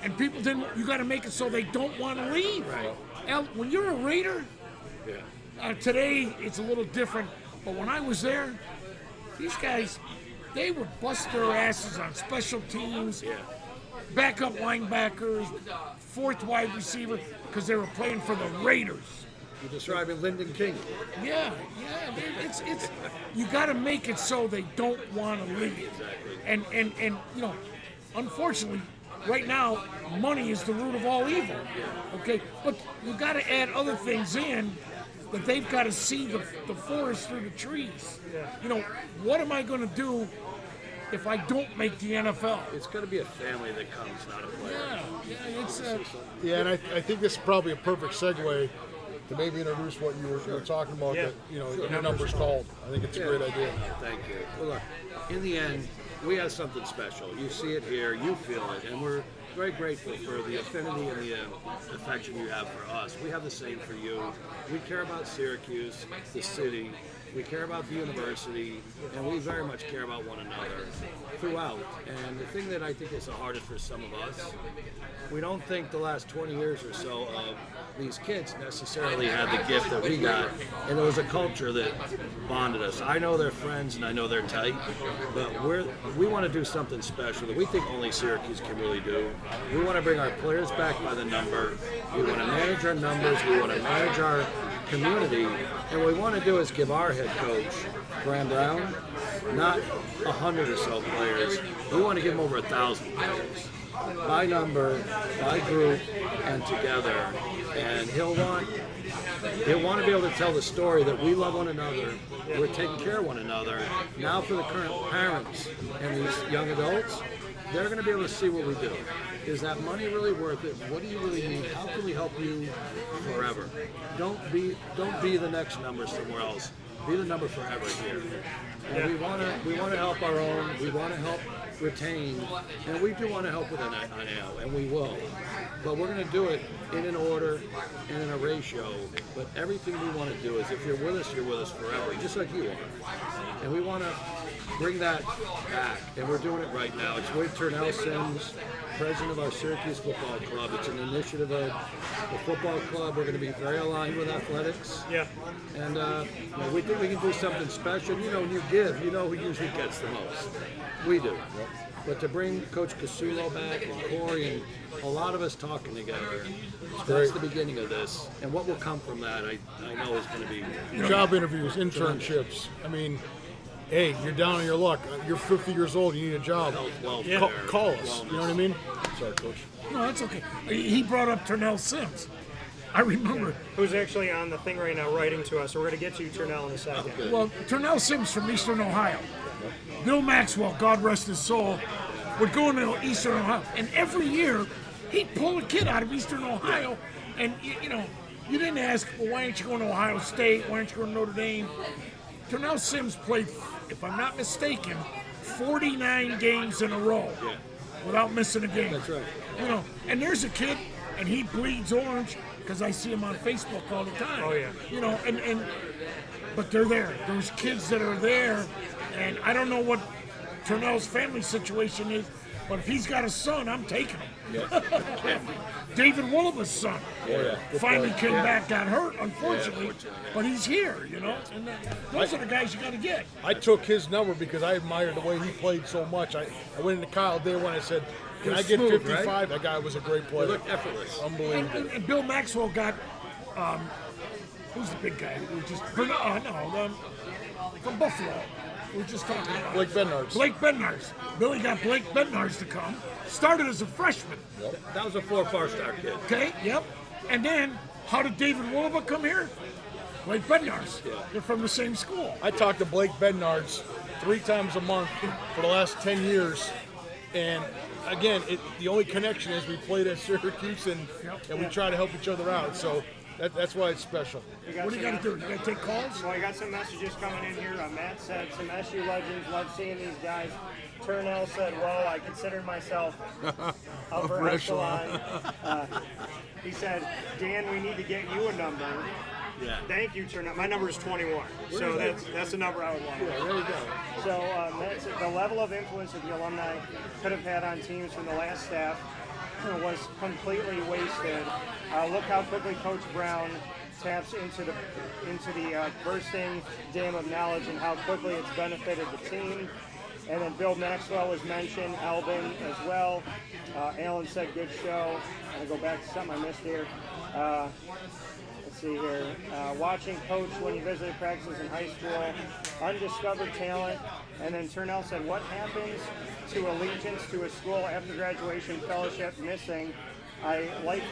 And people didn't, you got to make it so they don't want to leave.
Right.
When you're a Raider, today it's a little different, but when I was there, these guys, they would bust their asses on special teams, backup linebackers, fourth wide receiver. because they were playing for the Raiders.
You're describing Lyndon King.
Yeah, it's you got to make it so they don't want to leave.
Exactly.
And you know, unfortunately, right now, money is the root of all evil. Okay, but you got to add other things in that they've got to see the forest through the trees. You know, what am I going to do if I don't make the NFL?
It's going to be a family that comes, not a player.
Yeah, it's
Yeah, and I think this is probably a perfect segue to maybe introduce what you were talking about.
Yeah.
That your number's called. I think it's a great idea.
Thank you. Well, look, in the end, we have something special. You see it here, you feel it, and we're very grateful for the affinity and the affection you have for us. We have the same for you. We care about Syracuse, the city. We care about the university, and we very much care about one another throughout. And the thing that I think is the hardest for some of us, we don't think the last 20 years or so of these kids necessarily had the gift that we got, and it was a culture that bonded us. I know they're friends and I know they're tight, but we want to do something special that we think only Syracuse can really do. We want to bring our players back by the number. We want to manage our numbers. We want to manage our community, and what we want to do is give our head coach, Graham Brown, not 100 or so players. We want to give him over 1,000 players, by number, by group, and together. And he'll want to be able to tell the story that we love one another, we're taking care of one another. Now for the current parents and these young adults, they're going to be able to see what we do. Is that money really worth it? What do you really need? How can we help you forever? Don't be the next number somewhere else. Be the number forever here. And we want to help our own. We want to help retain, and we do want to help with an NIL, and we will. But we're going to do it in an order and in a ratio. But everything we want to do is, if you're with us forever, just like you are. And we want to bring that back, and we're doing it right now. It's with Turnell Sims, president of our Syracuse Football Club. It's an initiative of the football club. We're going to be very aligned with athletics.
Yeah.
And we think we can do something special. When you give, who usually gets the most. We do. But to bring Coach Casullo back and Cory and a lot of us talking together, that's the beginning of this. And what will come from that, I know is going to be...
Job interviews, internships. I mean, hey, you're down on your luck. You're 50 years old. You need a job. Call us. You know what I mean? Sorry, Coach.
no, that's okay. He brought up Turnell Sims. I remember.
Who's actually on the thing right now writing to us. So we're going to get to you, Turnell, in a second.
Okay.
Well, Turnell Sims from Eastern Ohio. Bill Maxwell, God rest his soul, would go into Eastern Ohio, and every year he'd pull a kid out of Eastern Ohio, and you didn't ask, well, why aren't you going to Ohio State? Why aren't you going to Notre Dame? Turnell Sims played, if I'm not mistaken, 49 games in a row without missing a game.
That's right.
And there's a kid, and he bleeds orange because I see him on Facebook all the time.
Oh, yeah.
But they're there. Those kids that are there, and I don't know what Turnell's family situation is, but if he's got a son, I'm taking him.
Yeah.
David Woolaba's son
Good
finally
point.
came back, got hurt, unfortunately, but he's here, And those are the guys you got to get.
I took his number because I admired the way he played so much. I went into Kyle day one. I said, "Can I get
smooth,
55?"
right?
That guy was a great
It
player.
looked effortless.
Unbelievable.
And Bill Maxwell got, who's the big guy? From Buffalo. We were just talking about
Blake Bednarz.
Blake Bednarz. Billy got Blake Bednarz to come. Started as a freshman.
That was a 4-star kid.
Okay, yep. And then, how did David Woolaba come here? Blake Bednarz.
Yeah.
They're from the same school.
I talked to Blake Bednarz 3 times a month for the last 10 years. And again, the only connection is we played at Syracuse and we try to help each other out. So that's why it's special.
What do you got to do? You got to take calls?
Well, I got some messages coming in here. Matt said, some SU legends, love seeing these guys. Turnell said, well, I consider myself upper echelon. He said, Dan, we need to get you a number.
Yeah.
Thank you, Turnell. My number is 21, so that's the number I would want.
Yeah, there you go.
So Matt said, the level of influence that the alumni could have had on teams from the last staff was completely wasted. Look how quickly Coach Brown taps into the bursting dam of knowledge and how quickly it's benefited the team. And then Bill Maxwell was mentioned, Albin as well. Alan said good show. I'm going to go back to something I missed here. Let's see here. Watching Coach when he visited practices in high school, undiscovered talent, and then Turnell said, what happens to allegiance to a school after graduation, fellowship missing? I like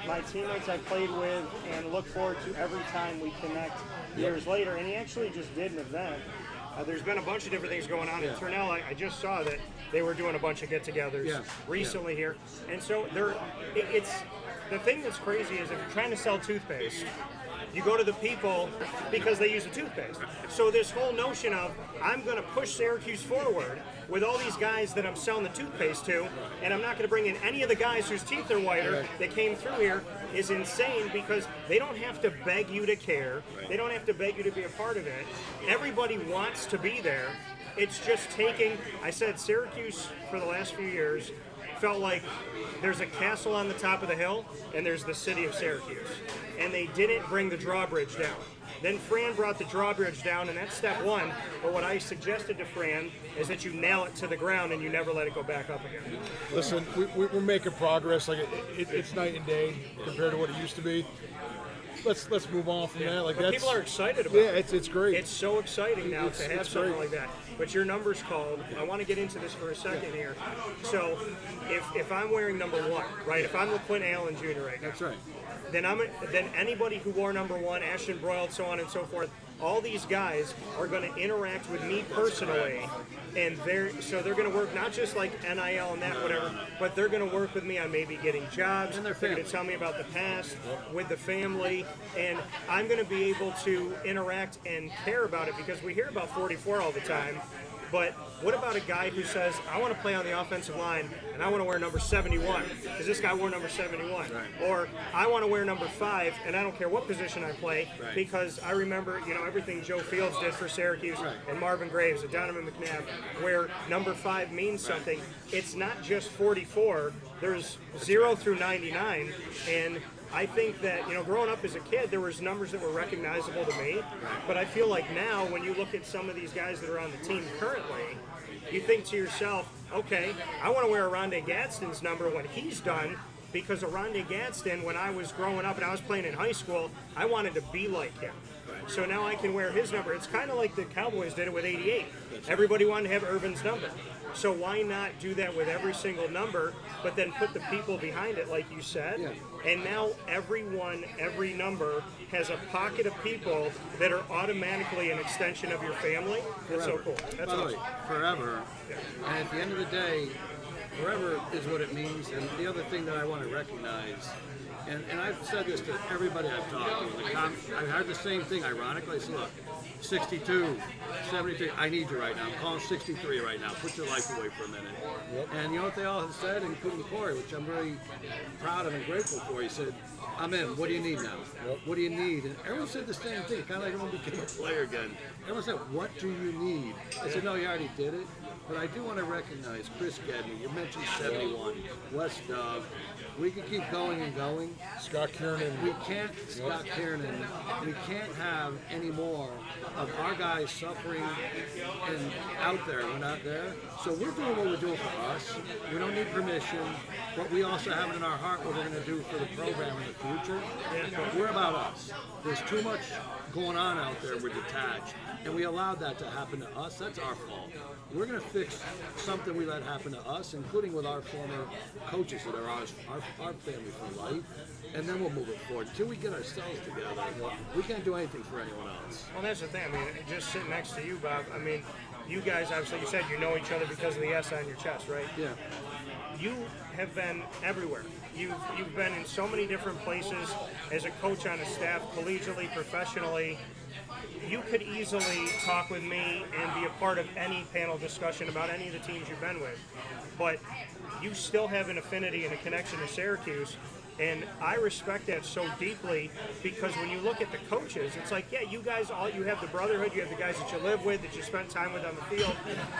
my teammates I played with and look forward to every time we connect years later. And he actually just did an event. There's been a bunch of different things going on in Turnell. I just saw that they were doing a bunch of get-togethers recently here. And so it's the thing that's crazy is if you're trying to sell toothpaste, you go to the people because they use a toothpaste. So this whole notion of I'm going to push Syracuse forward with all these guys that I'm selling the toothpaste to, and I'm not going to bring in any of the guys whose teeth are whiter that came through here is insane because they don't have to beg you to care. They don't have to beg you to be a part of it. Everybody wants to be there. It's just taking, I said Syracuse for the last few years felt like there's a castle on the top of the hill and there's the city of Syracuse. And they didn't bring the drawbridge down. Then Fran brought the drawbridge down, and that's step one. But what I suggested to Fran is that you nail it to the ground and you never let it go back up again.
Listen, we're making progress. Like it's night and day compared to what it used to be. Let's move on from that. Like
but people are excited about it.
Yeah, it's great.
It's so exciting now to have something
great.
like that. But your number's called. I want to get into this for a second here. So if I'm wearing number 1, right? If I'm LaQuinn Allen Jr. right now.
That's right.
Then anybody who wore number 1, Ashton Broyles, so on and so forth, all these guys are going to interact with me personally, and they're going to work not just like NIL and that whatever, but they're going to work with me on maybe getting jobs.
And their
they're going to tell me about the past with the family, and I'm going to be able to interact and care about it because we hear about 44 all the time. But what about a guy who says, I want to play on the offensive line and I want to wear number 71 because this guy wore number 71. Right. Or I want to wear number 5 and I don't care what position I play because I remember, everything Joe Fields did for Syracuse and Marvin Graves and Donovan McNabb where number 5 means something. It's not just 44. There's 0 through 99 and I think that, growing up as a kid, there was numbers that were recognizable to me. But I feel like now, when you look at some of these guys that are on the team currently, you think to yourself, okay, I want to wear Rondé Gadsden's number when he's done, because Rondé Gadsden, when I was growing up and I was playing in high school, I wanted to be like him. So now I can wear his number. It's kind of like the Cowboys did it with 88. Everybody wanted to have Urban's number. So why not do that with every single number, but then put the people behind it, like you said? Yeah. And now every number has a pocket of people that are automatically an extension of your family. That's so cool. That's awesome.
Forever. Yeah. And at the end of the day, forever is what it means. And the other thing that I want to recognize, and I've said this to everybody I've talked to, I've heard the same thing, ironically. I said, look, 62, 73, I need you right now. I'm calling 63 right now. Put your life away for a minute. Yep. And you know what they all have said, including Cory, which I'm really proud of and grateful for. He said, I'm in. What do you need now? Yep. What do you need? And everyone said the same thing. Kind of like everyone became a player again. Everyone said, what do you need? I said, no, you already did it. But I do want to recognize Chris Gedney. You mentioned 71. Wes Dove. We can keep going and going.
Scott Kiernan.
We can't, Scott Kiernan. We can't have any more of our guys suffering and out there. We're not there. So we're doing what we're doing for us. We don't need permission, but we also have it in our heart what we're going to do for the program in the future. But we're about us. There's too much going on out there. We're detached. And we allowed that to happen to us. That's our fault. We're going to fix something we let happen to us, including with our former coaches that are our family for life, and then we'll move it forward. Until we get ourselves together, we can't do anything for anyone else.
Well, that's the thing. I mean, just sitting next to you, Bob, I mean, you guys, obviously, you said you know each other because of the S on your chest, right?
Yeah.
You have been everywhere. You've been in so many different places as a coach on a staff, collegially, professionally. You could easily talk with me and be a part of any panel discussion about any of the teams you've been with. But you still have an affinity and a connection to Syracuse. And I respect that so deeply because when you look at the coaches, it's like, yeah, you guys, you have the brotherhood, you have the guys that you live with, that you spend time with on the field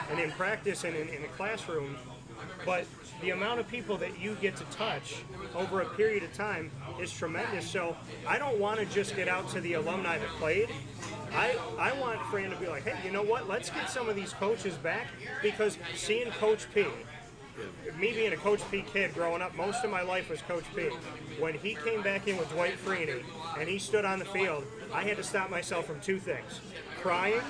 and in practice and in the classroom. But the amount of people that you get to touch over a period of time is tremendous. So I don't want to just get out to the alumni that played. I want Fran to be like, hey, you know what? Let's get some of these coaches back because seeing Coach P, me being a Coach P kid growing up, most of my life was Coach P. When he came back in with Dwight Freeney and he stood on the field, I had to stop myself from two things: crying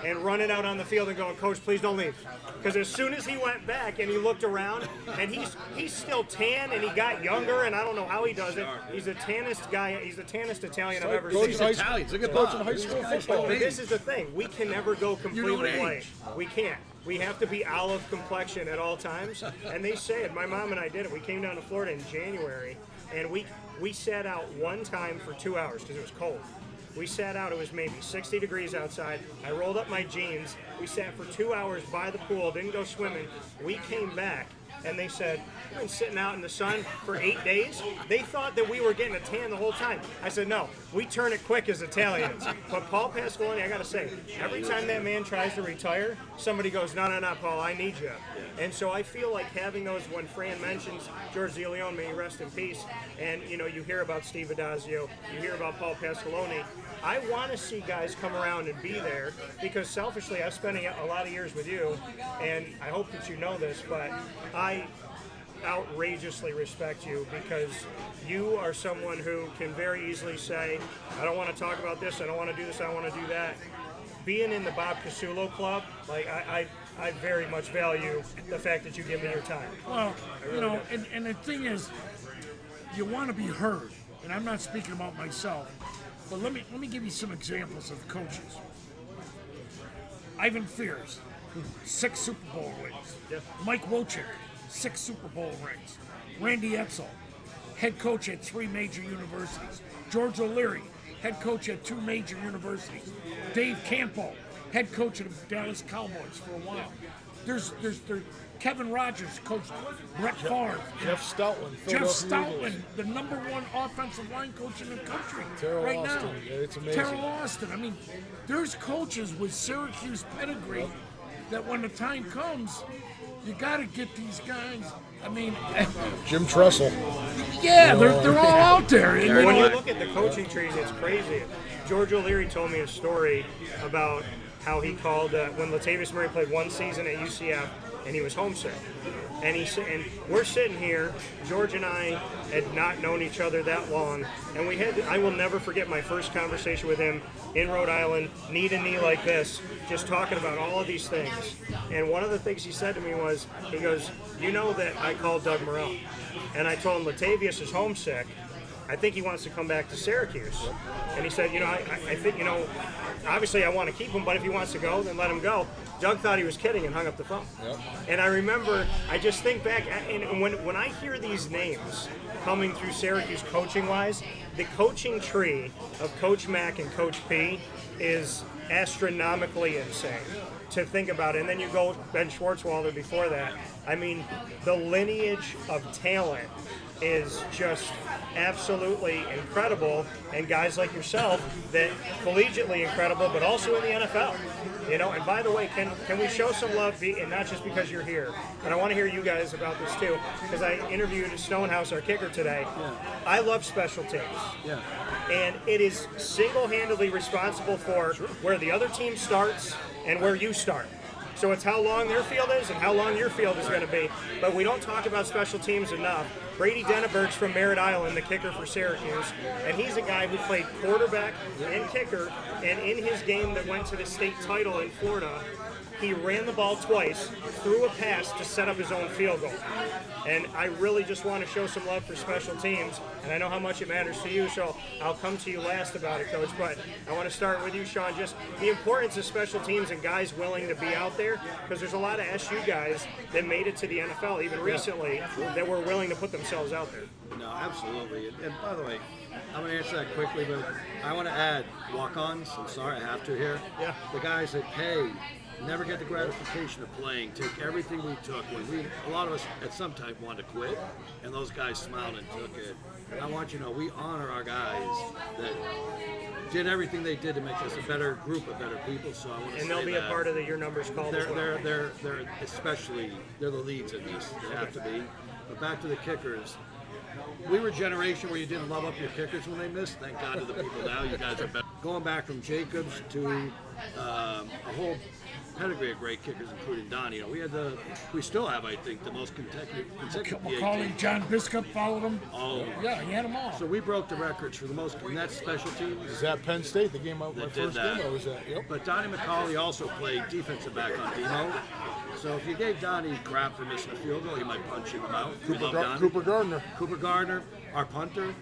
and running out on the field and going, "Coach, please don't leave." Because as soon as he went back and he looked around, and he's still tan and he got younger, and I don't know how he does it. He's the tannest guy. He's the tannest Italian I've ever seen.
Coach
Italians. Look at
coaching
Bob.
high school football.
But this is the thing. We can never go completely
age.
white. We can't. We have to be olive complexion at all times. And they said, my mom and I did it. We came down to Florida in January, and we sat out one time for 2 hours because it was cold. We sat out, it was maybe 60 degrees outside. I rolled up my jeans. We sat for 2 hours by the pool, didn't go swimming. We came back, and they said, "You've been sitting out in the sun for 8 days?" They thought that we were getting a tan the whole time. I said, "No, we turn it quick as Italians." But Paul Pasqualoni, I got to say, every time that man tries to retire, somebody goes, "No, Paul, I need you." And so I feel like having those, when Fran mentions George DeLeon, may he rest in peace, and you hear about Steve Adazio, you hear about Paul Pasqualoni, I want to see guys come around and be there, because selfishly I've spent a lot of years with you, and I hope that you know this, but I outrageously respect you, because you are someone who can very easily say, "I don't want to talk about this, I don't want to do this, I don't want to do that." Being in the Bob Casullo club, like I very much value the fact that you give me your time.
Well, and the thing is, you want to be heard, and I'm not speaking about myself, but let me give you some examples of coaches. Ivan Fears, 6 Super Bowl rings.
Yeah.
Mike Wojcik, 6 Super Bowl rings. Randy Edsall, head coach at 3 major universities. George O'Leary, head coach at 2 major universities. Dave Campo, head coach of the Dallas Cowboys for a while. There's Kevin Rogers, coach Brett Favre.
Jeff Stoutland.
Jeff
Philadelphia
Stoutland, the number 1 offensive line coach in the country
Terrell
right
Austin.
now.
Yeah, it's amazing.
Terrell Austin. I mean, there's coaches with Syracuse pedigree that when the time comes, you got to get these guys. I mean,
Jim Tressel.
yeah, they're all out there. And,
When you look at the coaching trees, it's crazy. George O'Leary told me a story about how he called when Latavius Murray played one season at UCF and he was homesick. And and we're sitting here, George and I had not known each other that long, and I will never forget my first conversation with him in Rhode Island, knee to knee like this, just talking about all of these things. And one of the things he said to me was, he goes, "You know that I called Doug Morrell, and I told him Latavius is homesick. I think he wants to come back to Syracuse." And he said, I think, obviously I want to keep him, but if he wants to go, then let him go. Doug thought he was kidding and hung up the phone.
Yep.
And I remember, I just think back, and when I hear these names coming through Syracuse coaching-wise, the coaching tree of Coach Mack and Coach P is astronomically insane to think about. And then you go Ben Schwartzwalder before that. I mean, the lineage of talent is just absolutely incredible, and guys like yourself that collegiately incredible, but also in the NFL. And by the way, can we show some love, and not just because you're here, and I want to hear you guys about this too, because I interviewed Stonehouse, our kicker, today.
Yeah.
I love special teams.
Yeah.
And it is single-handedly responsible for where the other team starts and where you start. So it's how long their field is and how long your field is going to be. But we don't talk about special teams enough. Brady Denneberg's from Merritt Island, the kicker for Syracuse, and he's a guy who played quarterback and kicker, and in his game that went to the state title in Florida, he ran the ball twice, threw a pass to set up his own field goal. And I really just want to show some love for special teams, and I know how much it matters to you, so I'll come to you last about it, Coach, but I want to start with you, Shawn, just the importance of special teams and guys willing to be out there, because there's a lot of SU guys that made it to the NFL even recently that were willing to put themselves out there.
No, absolutely. And by the way, I'm going to answer that quickly, but I want to add walk-ons. I'm sorry, I have to here.
Yeah.
The guys that pay never get the gratification of playing, take everything we took. A lot of us at some time wanted to quit, and those guys smiled and took it. And I want you to know, we honor our guys that did everything they did to make us a better group of better people. So I want to say
And they'll be a part of Your Numbers call as well.
They're especially, they're the leads in this. They have to be. But back to the kickers. We were a generation where you didn't love up your kickers when they missed. Thank God to the people now. You guys are better. Going back from Jacobs to a whole pedigree of great kickers, including Donnie. You know, we still have, I think, the most consecutive PAT.
Macaulay, John Biscup followed him.
Oh.
Yeah, he had them all.
So we broke the records for the most net special teams.
Is that Penn State, the game of my
That did
first
that.
game? Or was that? Yep.
But Donnie McCauley also played defensive back on Demo. So if you gave Donnie crap for missing a field goal, he might punch you in the mouth. We love Donnie.
Cooper Gardner.
Cooper Gardner, our punter.